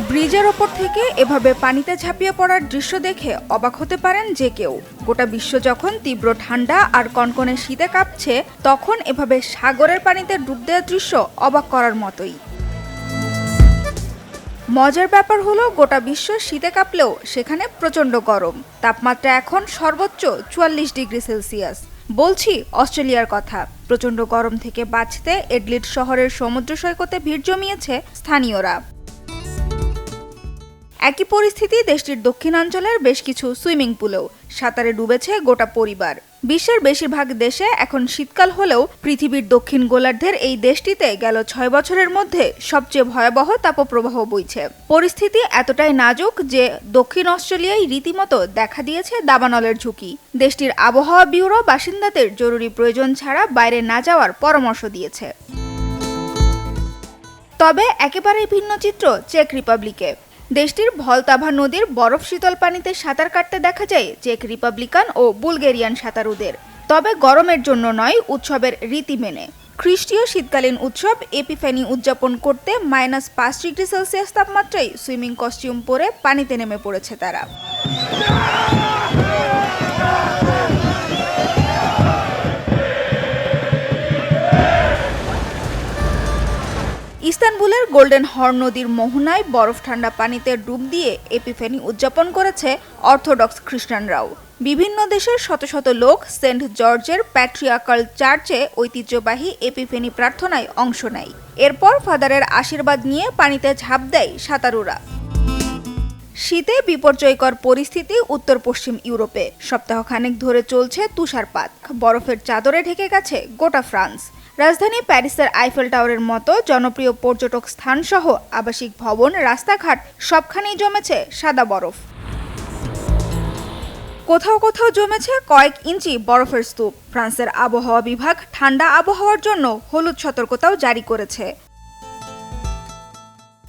ব্রিজের ওপর থেকে এভাবে পানিতে ঝাঁপিয়ে পড়ার দৃশ্য দেখে অবাক হতে পারেন যে কেউ। গোটা বিশ্ব যখন তীব্র ঠান্ডা আর কনকনে শীতে কাঁপছে, তখন এভাবে সাগরের পানিতে ডুব দেওয়ার দৃশ্য অবাক করার মতোই। মজার ব্যাপার হলো, গোটা বিশ্ব শীতে কাঁপলেও সেখানে প্রচণ্ড গরম। তাপমাত্রা এখন সর্বোচ্চ 44 ডিগ্রি সেলসিয়াস। বলছি অস্ট্রেলিয়ার কথা। প্রচণ্ড গরম থেকে বাঁচতে এডলিড শহরের সমুদ্র সৈকতে ভিড় জমিয়েছে স্থানীয়রা। একই পরিস্থিতি দেশটির দক্ষিণাঞ্চলের বেশ কিছু সুইমিং পুলেও। সাঁতারে ডুবেছে গোটা পরিবার। বিশ্বের বেশিরভাগ দেশে এখন শীতকাল হলেও পৃথিবীর দক্ষিণ গোলার্ধের এই দেশটিতে গেল 6 বছরের মধ্যে সবচেয়ে ভয়াবহ তাপপ্রবাহ বইছে। পরিস্থিতি এতটাই নাজুক যে দক্ষিণ অস্ট্রেলিয়ায় রীতিমতো দেখা দিয়েছে দাবানলের ঝুঁকি। দেশটির আবহাওয়া ব্যুরো বাসিন্দাদের জরুরি প্রয়োজন ছাড়া বাইরে না যাওয়ার পরামর্শ দিয়েছে। তবে একেবারেই ভিন্ন চিত্র চেক রিপাবলিকে। দেশটির ভলতাভা নদীর বরফ শীতল পানিতে সাঁতার কাটতে দেখা যায় চেক রিপাবলিকান ও বুলগেরিয়ান সাঁতারুদের। তবে গরমের জন্য নয়, উৎসবের রীতি মেনে। খ্রিস্টীয় শীতকালীন উৎসব এপিফ্যানি উদযাপন করতে -5 ডিগ্রি সেলসিয়াস তাপমাত্রায় সুইমিং কস্টিউম পরে পানিতে নেমে পড়েছে তারা। ইস্তানবুলের গোল্ডেন হর্ন নদীর মোহনায় বরফ ঠান্ডা পানিতে ডুব দিয়ে এপিফ্যানি উদযাপন করেছে অর্থোডক্স খ্রিস্টানরাও। বিভিন্ন দেশের শত শত লোক সেন্ট জর্জের প্যাট্রিয়ার্কাল চার্চে ঐতিহ্যবাহী এপিফ্যানি প্রার্থনায় অংশ নেয়। এরপর ফাদারের আশীর্বাদ নিয়ে পানিতে ঝাঁপ দেয় সাঁতারুরা। শীতে বিপর্যয়কর পরিস্থিতি উত্তর পশ্চিম ইউরোপে। সপ্তাহখানেক ধরে চলছে তুষারপাত। বরফের চাদরে ঢেকে গেছে গোটা ফ্রান্স। রাজধানী প্যারিসের আইফেল টাওয়ারের মতো জনপ্রিয় পর্যটক স্থানসহ আবাসিক ভবন, রাস্তাঘাট সবখানেই জমেছে সাদা বরফ। কোথাও কোথাও জমেছে কয়েক ইঞ্চি বরফের স্তূপ। ফ্রান্সের আবহাওয়া বিভাগ ঠান্ডা আবহাওয়ার জন্য হলুদ সতর্কতাও জারি করেছে।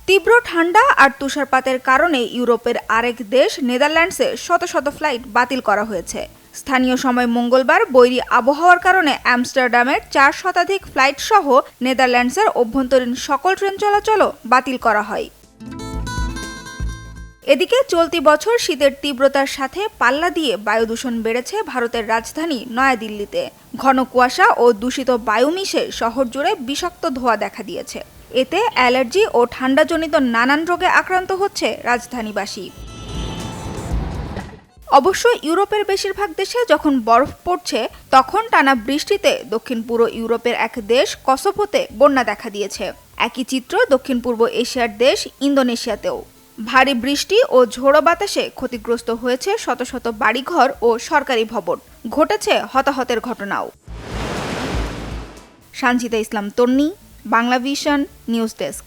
তীব্র ঠান্ডা আর তুষারপাতের কারণে ইউরোপের আরেক দেশ নেদারল্যান্ডসে শত শত ফ্লাইট বাতিল করা হয়েছে। স্থানীয় সময় মঙ্গলবার বৈরী আবহাওয়ার কারণে আমস্টারডামের 4 শতাধিক ফ্লাইট সহ নেদারল্যান্ডসের অভ্যন্তরীণ সকল ট্রেন চলাচলও বাতিল করা হয়। এদিকে চলতি বছর শীতের তীব্রতার সাথে পাল্লা দিয়ে বায়ু দূষণ বেড়েছে ভারতের রাজধানী নয়াদিল্লিতে। ঘন কুয়াশা ও দূষিত বায়ু মিশে শহর জুড়ে বিষাক্ত ধোঁয়া দেখা দিয়েছে। এতে অ্যালার্জি ও ঠান্ডাজনিত নানান রোগে আক্রান্ত হচ্ছে রাজধানীবাসী। অবশ্য ইউরোপের বেশিরভাগ দেশে যখন বরফ পড়ছে, তখন টানা বৃষ্টিতে দক্ষিণ পূর্ব ইউরোপের এক দেশ কসোভোতে বন্যা দেখা দিয়েছে। একই চিত্র দক্ষিণ পূর্ব এশিয়ার দেশ ইন্দোনেশিয়াতেও। ভারী বৃষ্টি ও ঝোড়ো বাতাসে ক্ষতিগ্রস্ত হয়েছে শত শত বাড়িঘর ও সরকারি ভবন। ঘটেছে হতাহতের ঘটনাও। সানজিদা ইসলাম তন্নি, বাংলা ভিশন নিউজ ডেস্ক।